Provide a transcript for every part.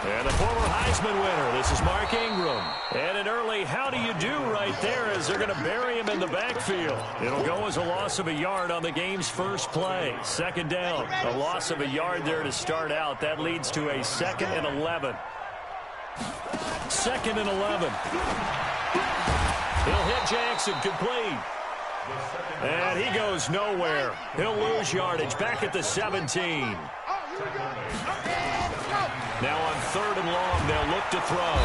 And the former Heisman winner, this is Mark Ingram. And an early how do you do right there as they're going to bury him in the backfield. It'll go as a loss of a yard on the game's first play. Second down. A loss of a yard there to start out. That leads to a 2nd and 11. 2nd and 11. He'll hit Jackson, complete. And he goes nowhere. He'll lose yardage back at the 17. Now on 3rd and long, they'll look to throw.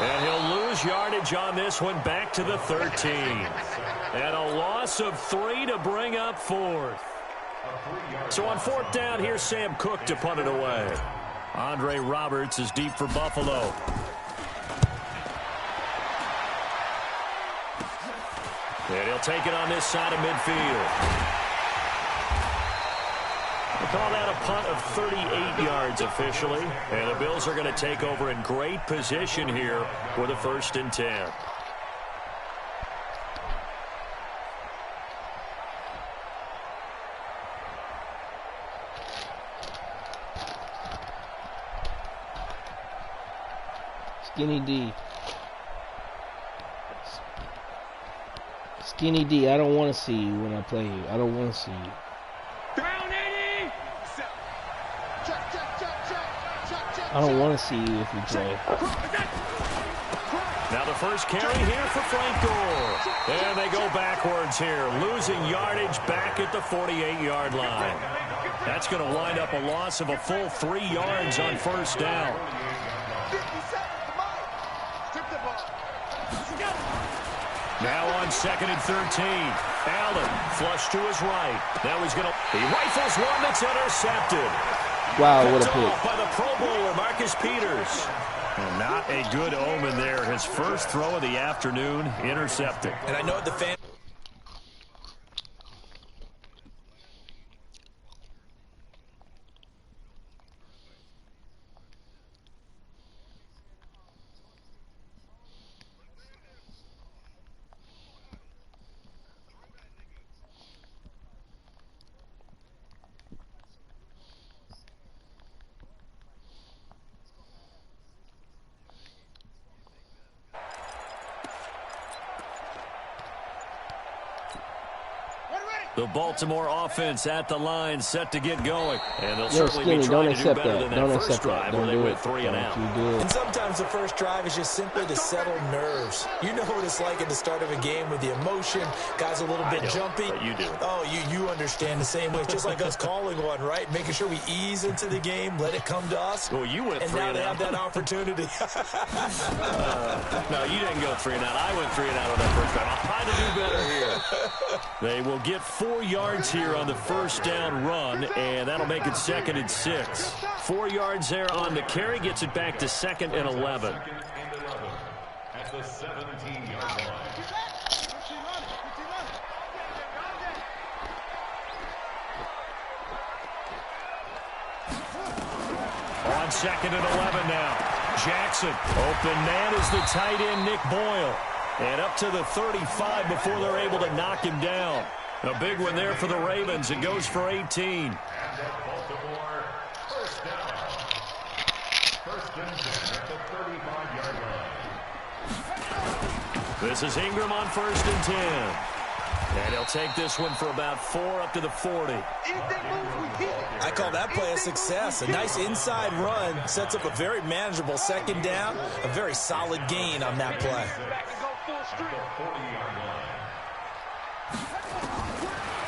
And he'll lose yardage on this one back to the 13. And a loss of 3 to bring up 4th. So on 4th down, here's Sam Cook to punt it away. Andre Roberts is deep for Buffalo. And he'll take it on this side of midfield. We'll call that a punt of 38 yards officially. And the Bills are going to take over in great position here with a 1st and 10. Skinny D. Skinny D, I don't want to see you when I play you. I don't want to see you. I don't want to see you if you play. Now the first carry here for Frank Gore. And they go backwards here, losing yardage back at the 48-yard line. That's going to wind up a loss of a full 3 yards on 1st down. Now on 2nd and 13. Allen flush to his right. Now he's going to... He rifles one that's intercepted. Wow, what a pick. By the Pro Bowler, Marcus Peters. And not a good omen there. His first throw of the afternoon, intercepted. And I know the fan... The Baltimore offense at the line, set to get going. And they'll Yo, certainly Skinny, be trying don't to do accept better that. than Don't that first accept that. drive where Don't they do went it. 3 and out. Don't you do it. And sometimes the first drive is just simply to settle nerves. You know what it's like at the start of a game with the emotion. Guys a little bit jumpy. But you do. Oh, you understand the same way. It's just like us calling one, right? Making sure we ease into the game, let it come to us. Well, you went 3 and now and they out. have that opportunity. No, you didn't go 3 and out. I went 3 and out on that first drive. I'll try to do better here. They will get 4 yards here on the first down run, and that'll make it 2nd and 6. 4 yards there on the carry, gets it back to 2nd and 11. At the 17-yard line. On 2nd and 11 now. Jackson, open man is the tight end, Nick Boyle. And up to the 35 before they're able to knock him down. A big one there for the Ravens. It goes for 18. And at Baltimore, first down. First and 10 at the 35-yard line. This is Ingram on 1st and 10. And he'll take this one for about 4 up to the 40. I call that play a success. A nice inside run sets up a very manageable 2nd down. A very solid gain on that play.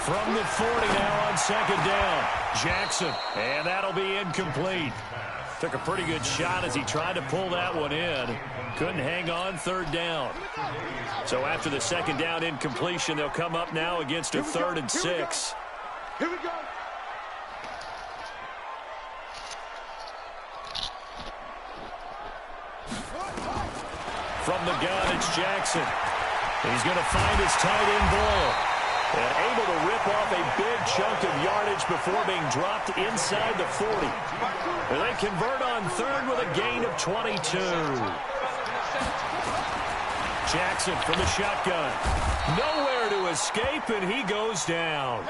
From the 40 now on 2nd down. Jackson, and that'll be incomplete. Took a pretty good shot as he tried to pull that one in. Couldn't hang on 3rd down. So after the 2nd down incompletion, they'll come up now against a 3rd and 6. Here we go. From the gun, it's Jackson. He's going to find his tight end Boyle. And able to rip off a big chunk of yardage before being dropped inside the 40. And they convert on 3rd with a gain of 22. Jackson from the shotgun. Nowhere to escape, and he goes down.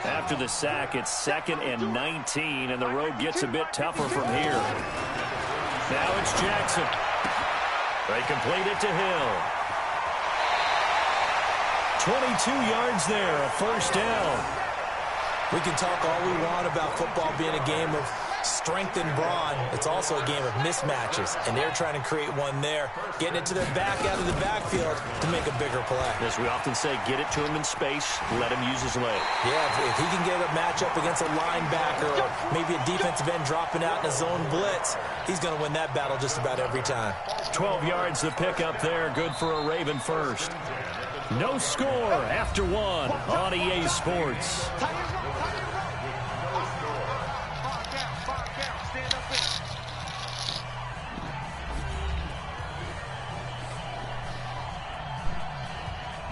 After the sack, it's 2nd and 19, and the road gets a bit tougher from here. Now it's Jackson. They complete it to Hill. 22 yards there, a first down. We can talk all we want about football being a game of strength and brawn. It's also a game of mismatches, and they're trying to create one there, getting it to their back out of the backfield to make a bigger play. As we often say, get it to him in space, let him use his leg. Yeah, if he can get a matchup against a linebacker or maybe a defensive end dropping out in a zone blitz, he's going to win that battle just about every time. 12 yards the pickup there, good for a Raven first. No score after 1 on EA Sports.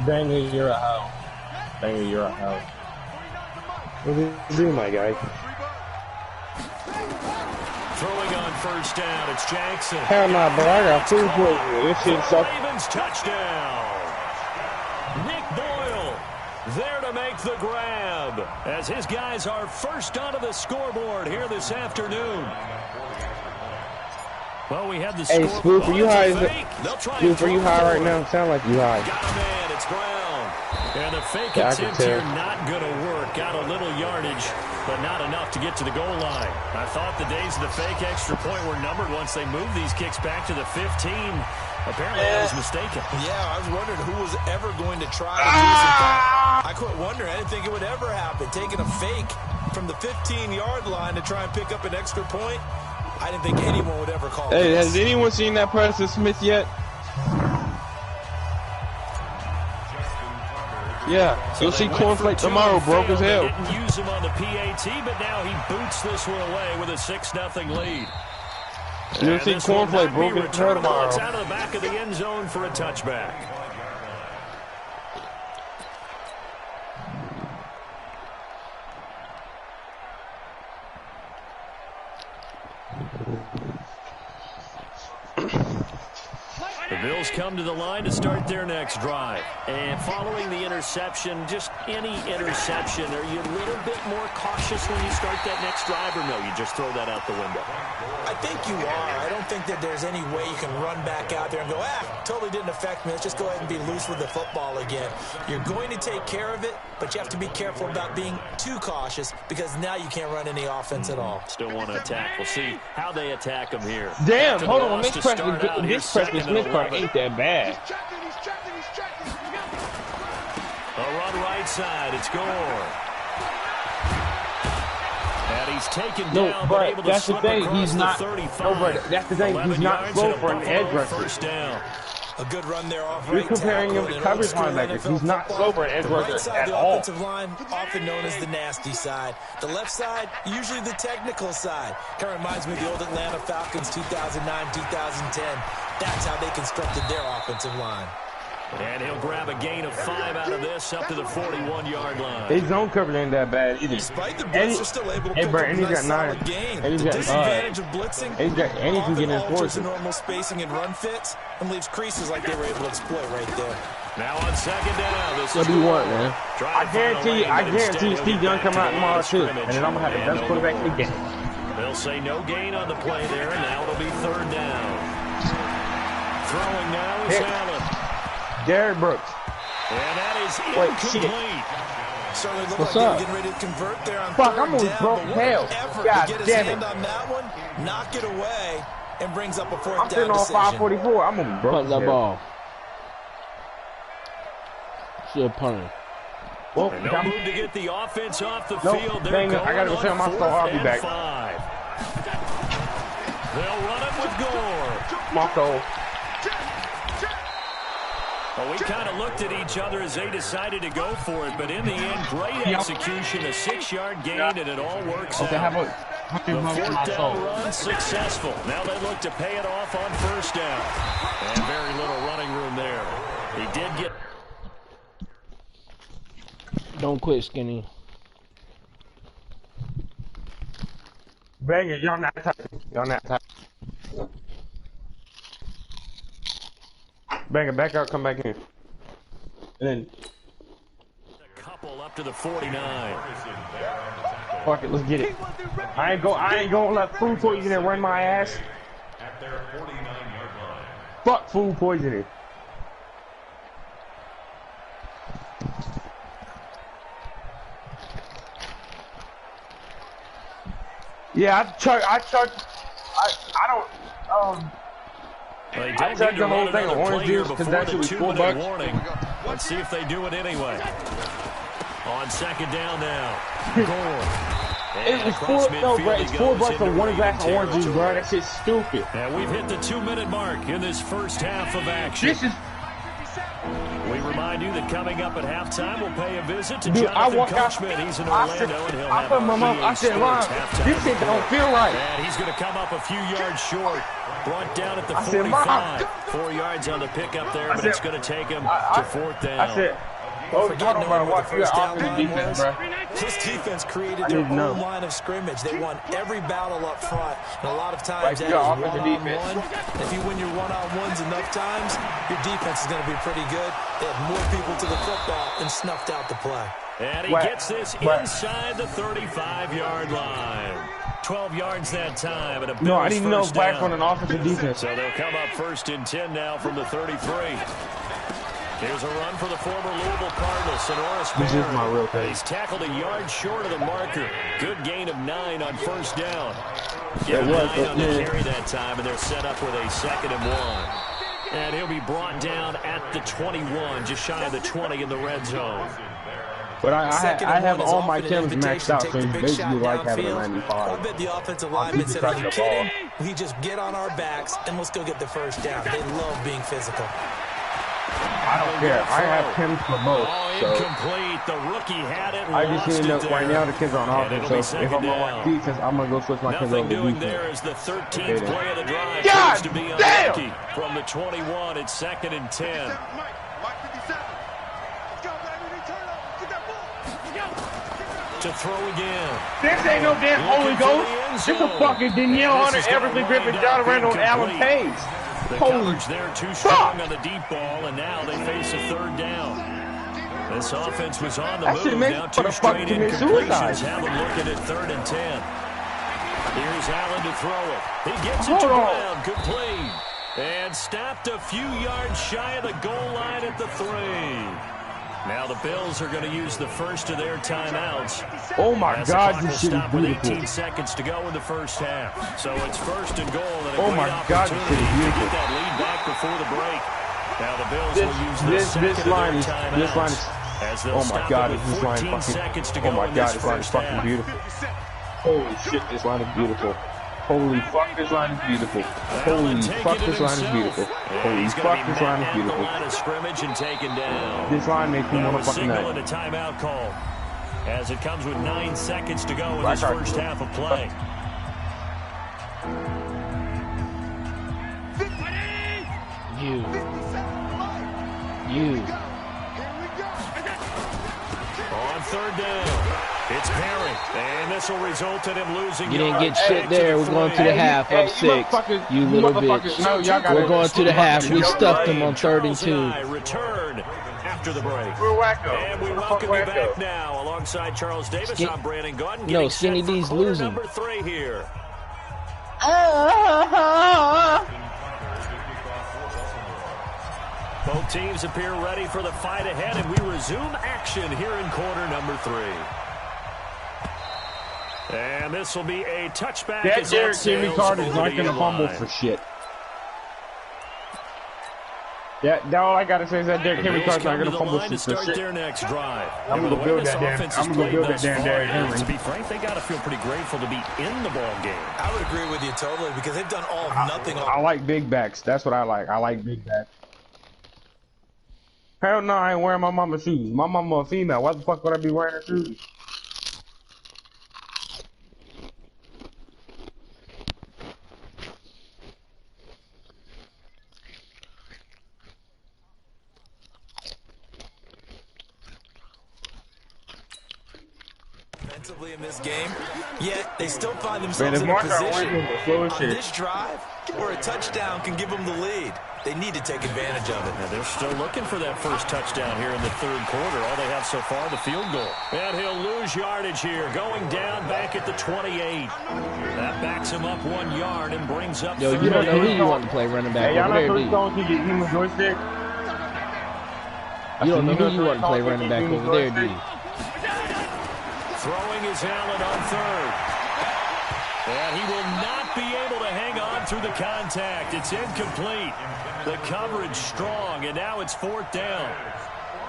Banger, you're a hoe. Banger, you're a hoe. What did you do, my guy? Throwing on first down, it's Jackson. Hell no, bro. I got food for you. This shit sucks. Ravens touchdown. Nick Boyle there to make the grab as his guys are first onto the scoreboard here this afternoon. Well, we had the Hey, score. Spoofer, you high? Spoofer, you high right now? Sound like you high. Got a man, it's Brown. And the fake Yeah, attempt here not going to work. Got a little yardage, but not enough to get to the goal line. I thought the days of the fake extra point were numbered once they moved these kicks back to the 15. Apparently I was mistaken. Yeah, I was wondering who was ever going to try to do something. I quit wondering. I didn't think it would ever happen. Taking a fake from the 15-yard line to try and pick up an extra point. I didn't think anyone would ever call it. Hey, has anyone seen that Preston Smith yet? Yeah, you'll see Cornflake tomorrow, broke as hell. Didn't use him on the PAT, but now he boots this one away with a 6-0 lead. You'll see Cornflake broke as hell tomorrow. It's out of the back of the end zone for a touchback. The Bills come to the line to start their next drive. And following the interception, just any interception, are you a little bit more cautious when you start that next drive, or no, you just throw that out the window? I think you are. I don't think that there's any way you can run back out there and go, totally didn't affect me. Let's just go ahead and be loose with the football again. You're going to take care of it, but you have to be careful about being too cautious because now you can't run any offense at all. Still want to attack. We'll see how they attack them here. Damn, hold on. This Preston Smith part ain't that bad. A run right side. It's Gore. And he's taken down, but able to slip across the 35. That's the thing. He's not slow for an edge rusher. First down. A good run there off You're comparing him to coverage linebackers. He's not slow for an edge rusher at all. Offensive line, often known as the nasty side. The left side, usually the technical side. Kind of reminds me of the old Atlanta Falcons 2009, 2010. That's how they constructed their offensive line. And he'll grab a gain of 5 out of this up to the 41-yard line. His zone coverage ain't that bad either. Despite the blitz, they're still able to pick up a nice solid gain. And The disadvantage of blitzing often alters the normal spacing and run fits and leaves creases like they were able to exploit right there. Now on second down. This what do you want, man? I guarantee Steve Young coming out tomorrow too. And then I'm going to have the best quarterback in the game. They'll say no gain on the play there, and now it'll be third down. Throwing now is Allen. Derek Brooks. And that is incomplete. Certainly looked What's like up? they were getting ready to convert there on Fuck, third I'm almost down, broke but what hell. an effort God to get his damn hand it. on that one, knock it away, and brings up a fourth I'm down sitting on decision. 544. I'm gonna be broke. Punt that ball. Should punt it. Well, And no move to get the offense off the Nope, field. They're dang it, going I gotta go on tell my fourth store I'll be and back. 5. They'll run it with Gore. Marco. Well, we kind of looked at each other as they decided to go for it, but in the end, great execution, a 6-yard gain, and it all works Okay, out. how The about fourth down run successful. Now they look to pay it off on first down. And very little running room there. He did get... Don't quit, Skinny. Bang it, y'all not typing. Y'all not typing. Bang it, back out, come back in. And then... A couple up up to the 49. Fuck it, let's get it. I ain't gonna let food poisoning run my ass. At their 49-yard line. Fuck food poisoning. Yeah, They I don't chugged need to the whole run thing of another orange play here juice because before that the shit was 2-minute $4. warning. Let's see if they do it anyway. On second down now. Gore. It was it's $4 for one glass of orange juice, bro. That shit's stupid. And we've hit the 2-minute mark in this first half of action. This is. We remind you that coming up at halftime, we'll pay a visit to Dude, Jonathan Coachman. He's in Orlando, and he'll have I said, Ron, this shit don't feel right. And he's going to come up a few yards short. Brought down at the 45. 4 yards on the pickup there, but it's going to take him to fourth down. I said, Forgetting about what the first down line defense, was. bro. This defense created their own line of scrimmage. They won every battle up front. And a lot of times that is one-on-one. If you win your one-on-ones enough times, your defense is going to be pretty good. They had more people to the football and snuffed out the play. And he gets this inside the 35-yard line. 12 yards that time. And I didn't know back on an offensive defense. So they'll come up 1st and 10 now from the 33. Here's a run for the former Louisville Cardinals, Sonoris This is my real thing. He's tackled a yard short of the marker. Good gain of 9 on first down. Yeah, 9 on the carry that time, and they're set up with a 2nd and 1. And he'll be brought down at the 21, just shy of the 20 in the red zone. But I have all my cameras maxed out, so it's basically like having a 95. I bet the offensive lineman said, are you kidding? We just get on our backs and let's go get the first down. They love being physical. I don't care. I have Kim for both. So Incomplete. The rookie had it. I just need to know right now the kids are on offense. So if I'm on defense, I'm gonna go switch my kids over to Nothing doing defense. there is the 13th play of the drive. God to be damn! unlucky. From the 21, it's 2nd and 10. To throw again. This ain't no damn Holy Ghost. This is fucking Danielle Hunter, Everson Griffin, John Randall, and Alan Page. The Holy coverage there too strong on the deep ball, and now they face a 3rd down. This offense was on the move. Now 2 straight incompletions. Have them looking at 3rd and 10. Here's Allen to throw it. He gets it to ground, complete. And stopped a few yards shy of the goal line at the 3. Now the Bills are going to use the first of their timeouts. Oh my God, this shit is with beautiful. 18 seconds to go in the first half. So it's 1st and goal, and a Oh great my God, this opportunity shit is to beautiful. get that lead back before the break. Now the Bills will use the second This line is as they'll oh my stop God, it with this line 14 fucking seconds to go oh my in God, this this line is first fucking half. beautiful. Holy shit, this line is beautiful. Holy fuck, this line is beautiful. Holy fuck, this line is beautiful. Holy fuck, this line is beautiful. Line of scrimmage and taken down. This line makes me Now want a to fucking signal and a nut. timeout call as it comes with 9 seconds to go in this first half of play. You. On 3rd down, it's Perry, and this will result in him losing. You didn't get shit there. We're going to the half. Up 6. You little bitch. No, y'all gotta We're going to the half. We stuffed them on 3rd and 2. Return after the break. We're wacko. And we welcome you back now alongside Charles Davis. I'm Brandon Gordon. No, Skinny D's losing. Number 3 here. Both teams appear ready for the fight ahead, and we resume action here in quarter number 3. And this will be a touchback. That Derek Jimmy Carter is not gonna fumble for shit. Yeah, all I gotta say is that Derek Henry Carter's not gonna fumble for shit. Their next drive. I'm gonna go build that damn. I'm gonna go build that damn Derek Henry. To be frank, they got to feel pretty grateful to be in the ball game. I would agree with you totally because they've done all nothing. I like big backs. That's what I like. I like big backs. Hell no, I ain't wearing my mama's shoes. My mama a female. Why the fuck would I be wearing her shoes? offensively in this game, yet they still find themselves in a position on this drive where a touchdown can give them the lead. They need to take advantage of it. And they're still looking for that first touchdown here in the third quarter. All they have so far, the field goal. And he'll lose yardage here, going down back at the 28. That backs him up 1 yard and brings up. Yo, you don't know who you want to play running back. Hey, y'all over know there, going to get him a joystick? You don't know who you want to play running back over there, do you? Throwing is Allen on third. And he will not be able to hang on through the contact. It's incomplete. The coverage strong, and now it's 4th down.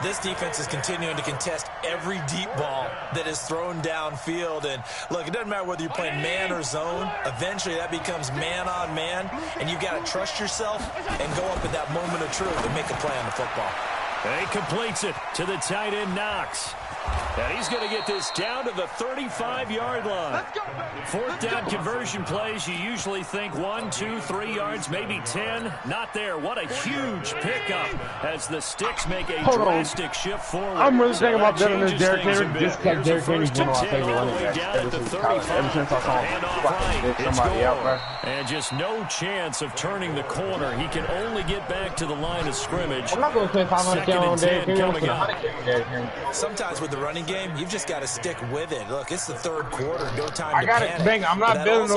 This defense is continuing to contest every deep ball that is thrown downfield. And, look, it doesn't matter whether you're playing man or zone. Eventually, that becomes man on man, and you've got to trust yourself and go up at that moment of truth and make a play on the football. And he completes it to the tight end, Knox. And he's going to get this down to the 35-yard line. 4th down conversion plays, you usually think 1, 2, 3 yards, maybe 10. Not there. What a huge pickup as the Sticks make a drastic shift forward. I'm really thinking about betting this Derrick Henry just because Derrick Henry's one of my favorite running backs ever since I saw him fucking somebody out there. And just no chance of turning the corner. He can only get back to the line of scrimmage. I'm not going to say 500 on Derrick Henry. Sometimes with the running game, you've just got to stick with it. Look, it's the third quarter. No time to panic. Bang, I'm not building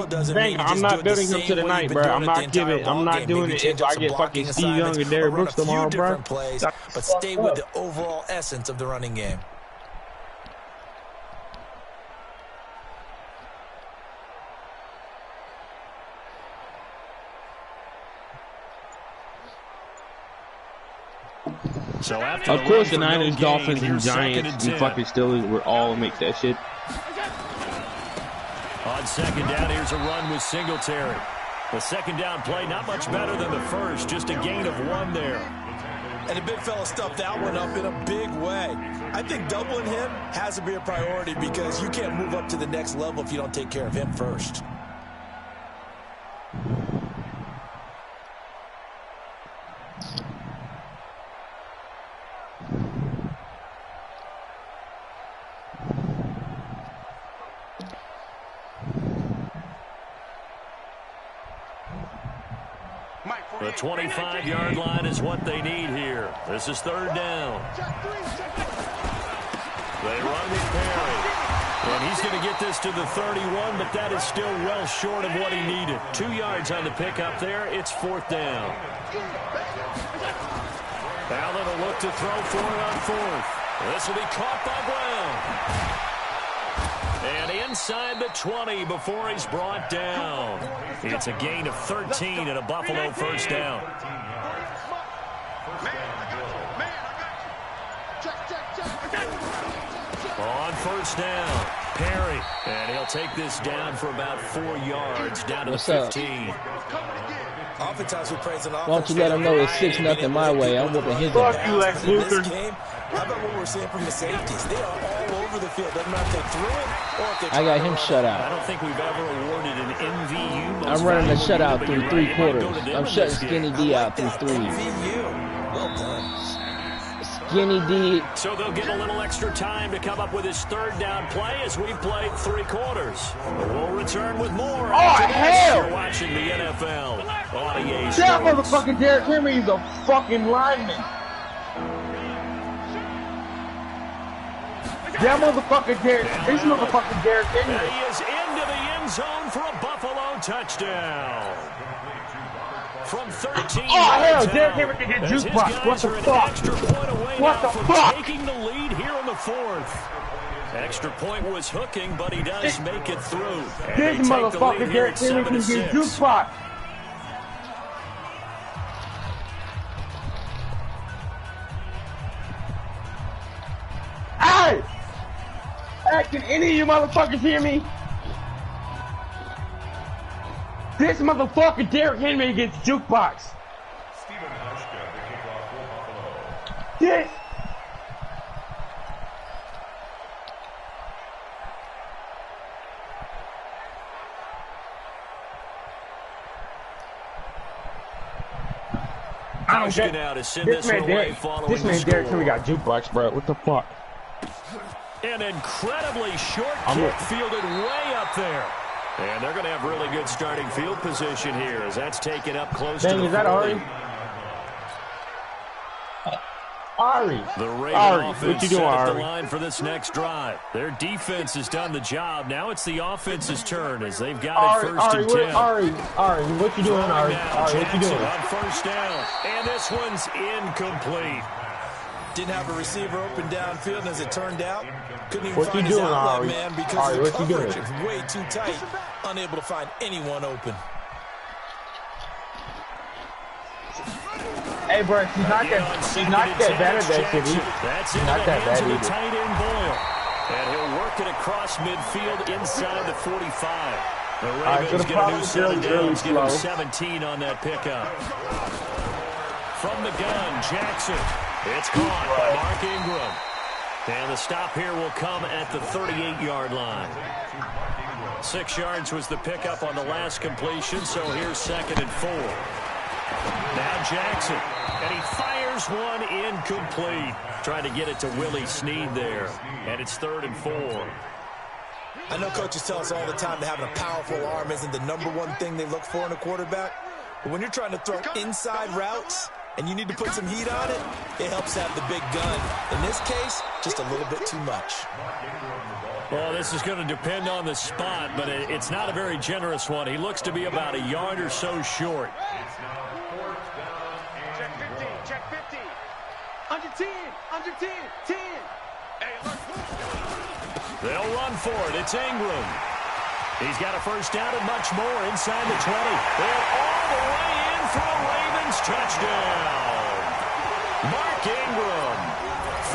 him to the night, bro. I'm not doing it if I get fucking Steve Young and Derrick Brooks tomorrow, bro. But stay with the overall essence of the running game. So after of course, the Niners, Dolphins, and Giants, and fucking Steelers would all make that shit. On 2nd down, here's a run with Singletary. The 2nd down play, not much better than the first, just a gain of 1 there. And the big fella stuffed that one up in a big way. I think doubling him has to be a priority because you can't move up to the next level if you don't take care of him first. The 25-yard line is what they need here. This is 3rd down. They run with Perry. And he's going to get this to the 31, but that is still well short of what he needed. 2 yards on the pickup there. It's 4th down. Allen will look to throw for it on 4th. This will be caught by Brown. And inside the 20 before he's brought down. It's a gain of 13 and a Buffalo 1st down. On 1st down, Perry. And he'll take this down for about 4 yards, down to the 15. Oftentimes we praise an offense. Why don't you let him know it's 6-0 my way? I'm whooping his ass. Fuck you, Lex Luthor. How about what we're seeing from the safeties? They are all over the field. Doesn't matter if they threw it or if they I got him shut out. I don't think we've ever awarded an MVU. I'm running the shutout through 3 quarters. I'm shutting Skinny D out through 3. Well done. Skinny D. So they'll get a little extra time to come up with his 3rd down play as we've played 3 quarters. We'll return with more. Oh, hell! You're watching the NFL on EA Sports. That motherfucking Derrick Henry is a fucking lineman. That motherfucking Derrick Henry. And he is into the end zone for a Buffalo touchdown. From 13. Oh, hell, Derrick Henry can get juice box. What the fuck? What the fuck? Taking the lead here on the 4th. Extra point was hooking, but he does make it through. This motherfucker Derrick Henry can get juice box. Hey! Hey, can any of you motherfuckers hear me? This motherfucker Derrick Henry gets jukebox. This. I don't get out to send this man Derrick Henry got jukebox, bro. What the fuck? An incredibly short Kick fielded way up there. And they're going to have really good starting field position here as that's taken up close to the 40. Is that Ari? Ari. The Raven offense set up the line for this next drive. Their defense has done the job. Now it's the offense's turn as they've got it first and 10. Ari, what you doing, Ari? Ari, what you doing? On first down, and this one's incomplete. Didn't have a receiver open downfield, and as it turned out, couldn't even what find you his doing, outlet Ari? man because Ari, the what you doing? coverage is way too tight, unable to find anyone open. Hey, bro, he's not that bad at that shit. That's in the hands of the tight end Boyle. And he'll work it across midfield inside the 45. The Ravens get a new 7 downs, give him 17 on that pickup. From the gun, Jackson. It's caught by Mark Ingram. And the stop here will come at the 38-yard line. 6 yards was the pickup on the last completion, so here's 2nd and 4. Now Jackson, and he fires one incomplete. Trying to get it to Willie Snead there, and it's 3rd and 4. I know coaches tell us all the time that having a powerful arm isn't the #1 thing they look for in a quarterback. But when you're trying to throw inside routes and you need to put some heat on it, it helps have the big gun. In this case, just a little bit too much. Well, this is going to depend on the spot, but it's not a very generous one. He looks to be about a yard or so short. Check 15, check 15. Under 10, under 10, 10. They'll run for it. It's Ingram. He's got a first down and much more inside the 20. And all the way in for a Ravens touchdown. Mark Ingram,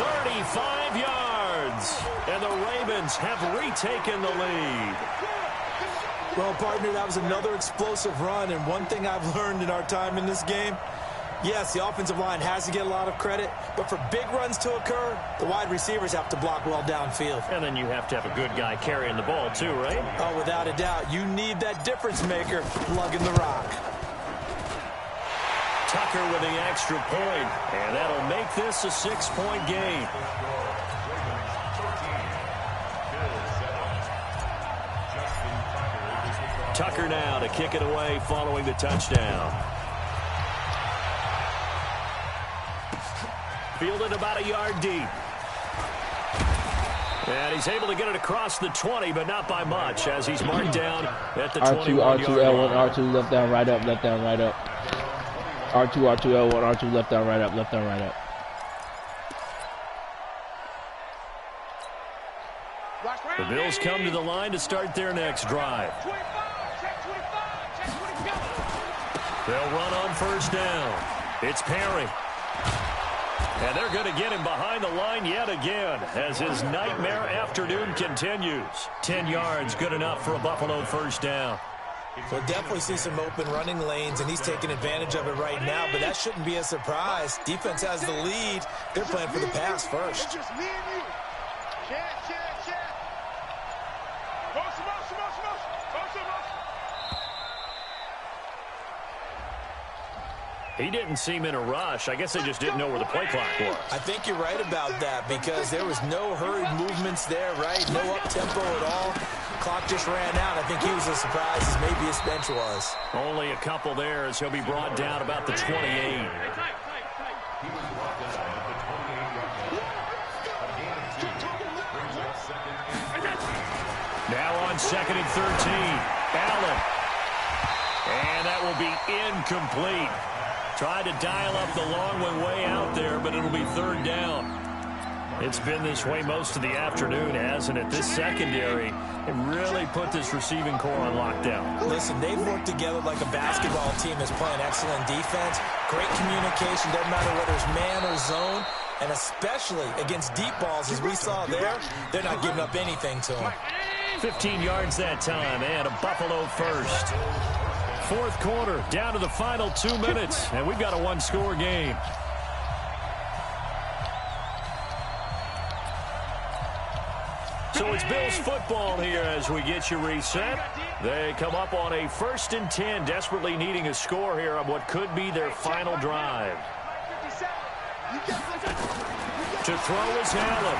35 yards. And the Ravens have retaken the lead. Well, partner, that was another explosive run. And one thing I've learned in our time in this game, yes, the offensive line has to get a lot of credit, but for big runs to occur, the wide receivers have to block well downfield. And then you have to have a good guy carrying the ball too, right? Oh, without a doubt. You need that difference maker lugging the rock. Tucker with the extra point, and that'll make this a 6-point game. Tucker now to kick it away following the touchdown. Fielded about a yard deep. And he's able to get it across the 20, but not by much, as he's marked down at the 21-yard R2, line. R2, left down, right up, left down, right up. R2, L1, R2, left down, right up, left down, right up. The Bills come to the line to start their next drive. They'll run on first down. It's Perry. And they're going to get him behind the line yet again as his nightmare afternoon continues. 10 yards, good enough for a Buffalo first down. We'll definitely see some open running lanes, and he's taking advantage of it right now, but that shouldn't be a surprise. Defense has the lead. They're playing for the pass first. Just me and you. Check. Motion. He didn't seem in a rush. I guess they just didn't know where the play clock was. I think you're right about that because there was no hurried movements there, right? No up-tempo at all. Clock just ran out. I think he was as surprised as maybe his bench was. Only a couple there as he'll be brought down about the 28. Now on 2nd and 13. Allen. And that will be incomplete. Tried to dial up the long one way out there, but it'll be 3rd down. It's been this way most of the afternoon, hasn't it? This secondary it really put this receiving core on lockdown. Listen, they've worked together like a basketball team that's playing excellent defense. Great communication, doesn't matter whether it's man or zone. And especially against deep balls, as we saw there, they're not giving up anything to them. 15 yards that time, and a Buffalo first. 4th quarter, down to the final 2 minutes, and we've got a 1-score game. So it's Bills football here as we get you reset. They come up on a 1st and 10, desperately needing a score here on what could be their final drive. To throw is Allen.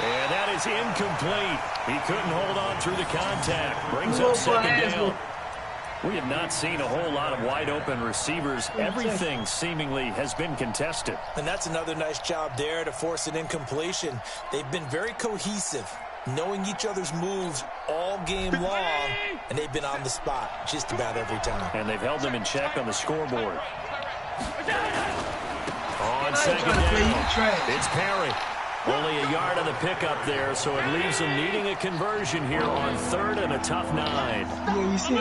And that is incomplete. He couldn't hold on through the contact. Brings up second down. We have not seen a whole lot of wide-open receivers. Everything seemingly has been contested. And that's another nice job there to force an incompletion. They've been very cohesive, knowing each other's moves all game long, and they've been on the spot just about every time. And they've held them in check on the scoreboard. On second down, it's Perry. Only a yard on the pickup there, so it leaves him needing a conversion here on 3rd and a tough 9. Yeah, you see,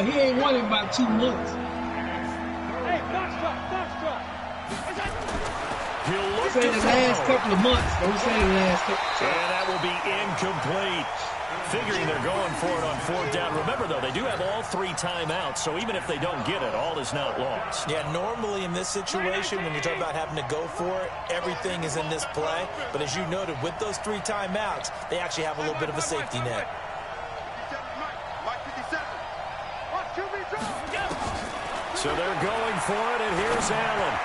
he ain't won in about 2 months. Hey, box truck. He'll look Say the last couple of months. Don't say the last couple of months. And that will be incomplete. Figuring they're going for it on 4th down. Remember, though, they do have all 3 timeouts, so even if they don't get it, all is not lost. Yeah, normally in this situation, when you talk about having to go for it, everything is in this play. But as you noted, with those 3 timeouts, they actually have a little bit of a safety net. So they're going for it, and here's Allen.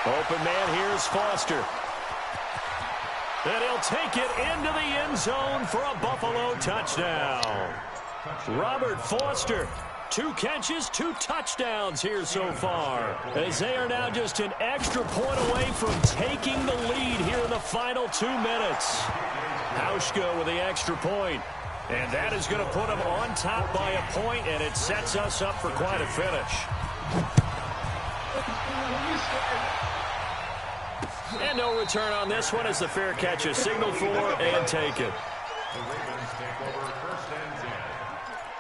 Open man, here's Foster. And he'll take it into the end zone for a Buffalo touchdown. Robert Foster, 2 catches, 2 touchdowns here so far, as they are now just an extra point away from taking the lead here in the final 2 minutes. Hauschka with the extra point. And that is going to put them on top by a point, and it sets us up for quite a finish. And no return on this one as the fair catch is signaled for and taken. The Ravens take over 1st and 10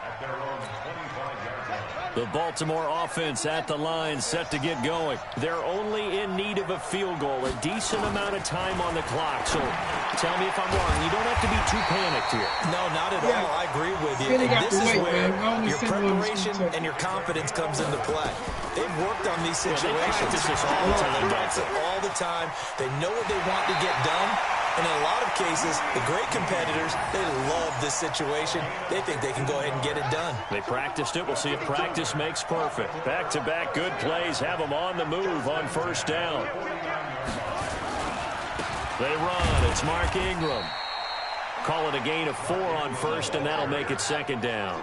at their own 25-yard line. The Baltimore offense at the line, set to get going. They're only in need of a field goal, a decent amount of time on the clock. So tell me if I'm wrong. You don't have to be too panicked here. No, not at all. I agree with you. And this is where your preparation and your confidence comes into play. They've worked on these situations all the time. They know what they want to get done. And in a lot of cases, the great competitors, they love this situation. They think they can go ahead and get it done. They practiced it. We'll see if practice makes perfect. Back-to-back good plays have them on the move on 1st down. They run. It's Mark Ingram. Call it a gain of 4 on 1st, and that'll make it 2nd down.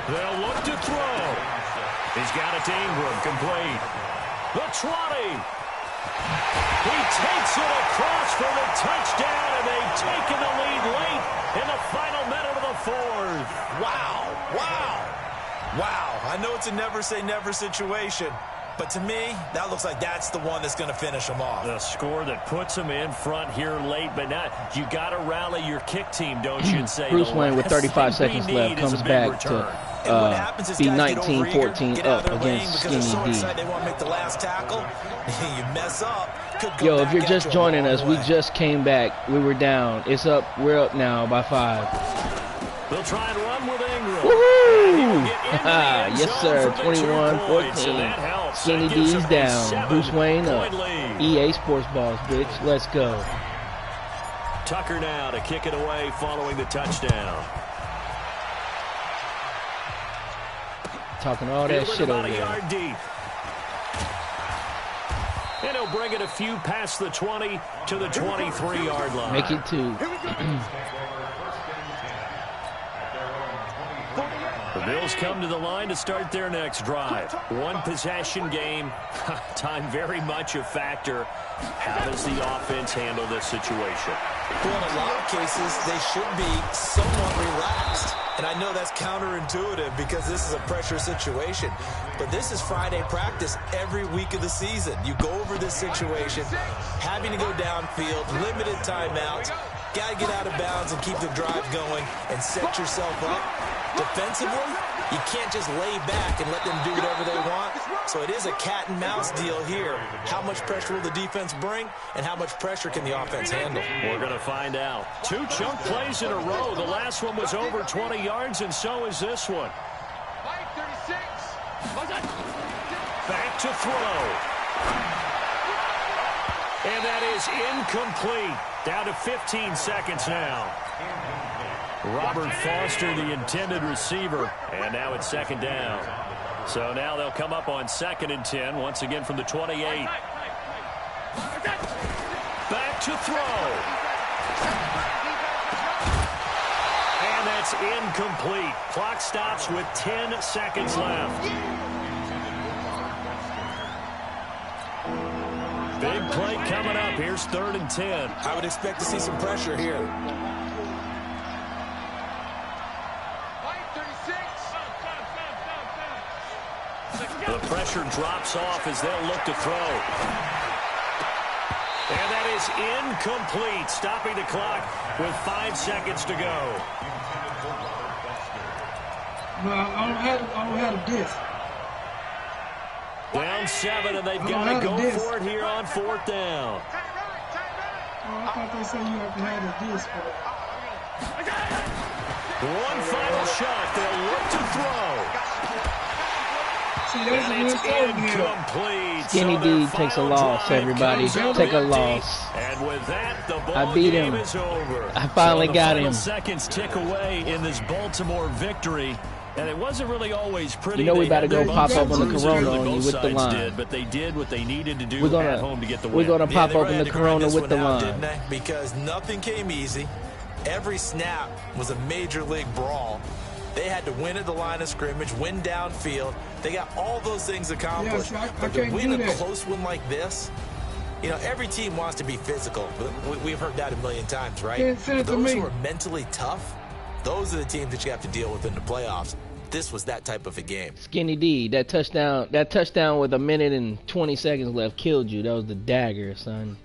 They'll look to throw. He's got it to Ingram, complete. The 20. He takes it across for the touchdown, and they've taken the lead late in the final minute of the 4th. Wow. I know it's a never-say-never situation, but to me, that looks like that's the one that's going to finish them off. The score that puts them in front here late, but not. You got to rally your kick team, don't you? And say Bruce Wayne with 35 seconds left comes back to be 19-14 up against Skinny D. They want to make the last tackle. You mess up. Yo, if you're just joining us, we just came back. We were down. It's up. We're up now by 5. They'll try and run with Ingram. Woohoo! Yes, sir. 21-14. Skinny D's down. Bruce Wayne up. EA Sports Balls, bitch. Let's go. Tucker now to kick it away following the touchdown. Talking all that shit over there. Yard deep. And he'll bring it a few past the 20 to the 23-yard line. Make it 2. The Bills come to the line to start their next drive. 1 possession game. Time very much a factor. How does the offense handle this situation? Well, in a lot of cases, they should be somewhat relaxed. And I know that's counterintuitive because this is a pressure situation. But this is Friday practice every week of the season. You go over this situation, having to go downfield, limited timeouts, got to get out of bounds and keep the drive going and set yourself up. Defensively, you can't just lay back and let them do whatever they want. So it is a cat and mouse deal here. How much pressure will the defense bring, and how much pressure can the offense handle? We're going to find out. 2 chunk plays in a row. The last one was over 20 yards, and so is this one. Back to throw. And that is incomplete. Down to 15 seconds now. Robert Foster, the intended receiver, and now it's 2nd down. So now they'll come up on 2nd and 10, once again from the 28. Back to throw. And that's incomplete. Clock stops with 10 seconds left. Big play coming up. Here's 3rd and 10. I would expect to see some pressure here. The pressure drops off as they'll look to throw. And that is incomplete, stopping the clock with 5 seconds to go. No, I don't have a disc. Down 7, and they've got to go for it here on 4th down. I thought they said you have to have a disc for it. One final shot. They'll look to throw. And it's incomplete. Skinny D takes a loss, everybody. Take a loss. And with that, the ball I beat him. game is over. I finally got him. Seconds tick away in this Baltimore victory. And it wasn't really always pretty. You know we about to go pop up on the Both Corona on you with the sides line. did, but they did what they needed to do We're at home to get the win. We're gonna pop open the Corona with the line. Didn't they? Because nothing came easy. Every snap was a major league brawl. They had to win at the line of scrimmage, win downfield. They got all those things accomplished. Yes, I but to can't win do a that. close one like this, you know, every team wants to be physical. We've heard that a million times, right? Yeah, send it to Those me. who are mentally tough, those are the teams that you have to deal with in the playoffs. This was that type of a game. Skinny D, that touchdown with 1 minute and 20 seconds left killed you. That was the dagger, son.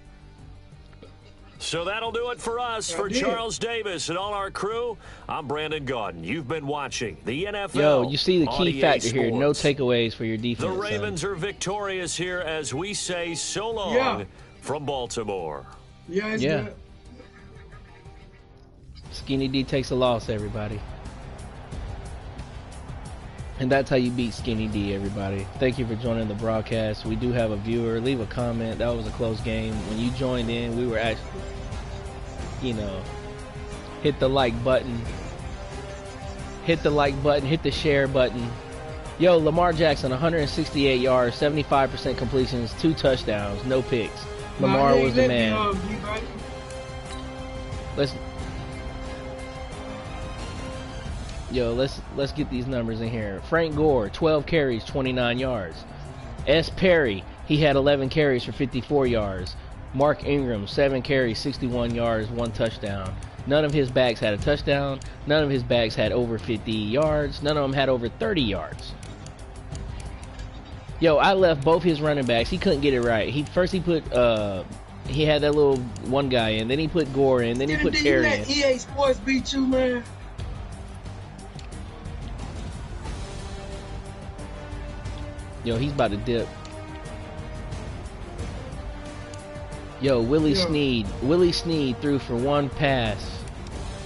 So that'll do it for us. For Charles Davis and all our crew, I'm Brandon Gaudin. You've been watching the NFL. Yo, you see the on key EA factor here. No Sports. takeaways for your defense. The Ravens are victorious here as we say so long Yeah. from Baltimore. Yeah, it's Yeah. good. Skinny D takes a loss, everybody. And that's how you beat Skinny D, everybody. Thank you for joining the broadcast. We do have a viewer. Leave a comment. That was a close game. When you joined in, we were actually, you know, hit the like button. Hit the like button. Hit the share button. Yo, Lamar Jackson, 168 yards, 75% completions, 2 touchdowns, no picks. Lamar was the man. Let's get these numbers in here. Frank Gore, 12 carries, 29 yards. S. Perry, he had 11 carries for 54 yards. Mark Ingram, 7 carries, 61 yards, 1 touchdown. None of his backs had a touchdown. None of his backs had over 50 yards. None of them had over 30 yards. Yo, I left both his running backs. He couldn't get it right. He put he had that little one guy in. Then he put Gore in. Then he put Perry in. Let EA Sports beat you, man. Yo, he's about to dip. Yo, Willie Snead threw for 1 pass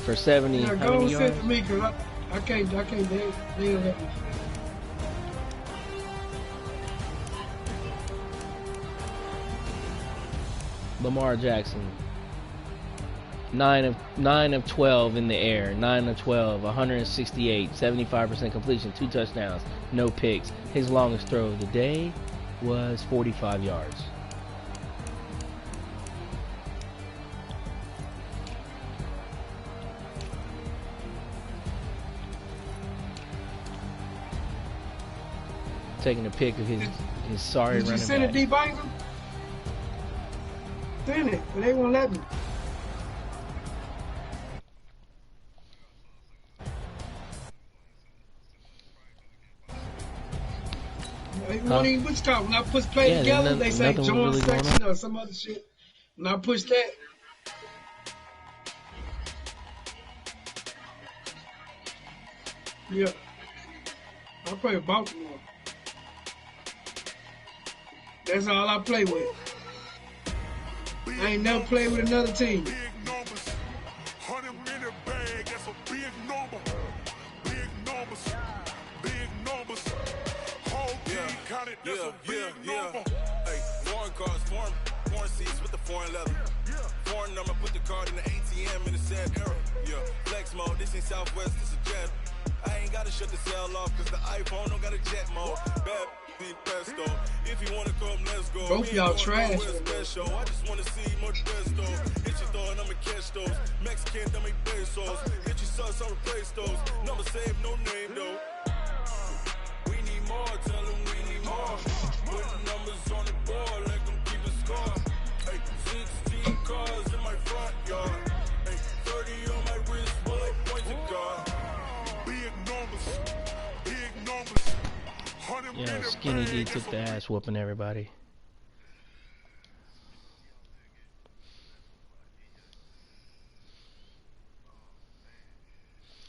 for 70. Yeah, how go many and send yards? to me, because I can't, they don't let me. Lamar Jackson. 9 of 12 in the air. 9 of 12, 168, 75% completion, 2 touchdowns, no picks. His longest throw of the day was 45 yards. Taking a pic of his sorry Did you running send back. it, D-Banger? Send it, but they won't let me. When I push play together, they say nothing join really going section or some other shit. When I push that, yeah, I play with Baltimore. That's all I play with. I ain't never played with another team. Big numbers, 100 minute bag, that's a big number. Big numbers, big numbers. Whole team counted, that's a big number. Hey, foreign cars, foreign seats with the foreign leather. Foreign number, put the card in the ATM in the sad era. Yeah, flex mode, this ain't Southwest, this a jet. I ain't gotta shut the cell off, cause the iPhone don't got a jet mode. Bad be pesto. If you wanna come, let's go. Both y'all trash. Special. I just wanna see more best though. Hit your thought, I'ma catch those. Mexican, that make pesos. Hit your sus, I'll replace those. Number save, no name though. We need more, tell them we need more. Put numbers on the board, let them keep a score. Hey, 16 cars in my front yard. Hey, 30 on my wrist, while I point to God. Big numbers, big numbers. 100 Yeah, Skinny D took the ass whooping everybody.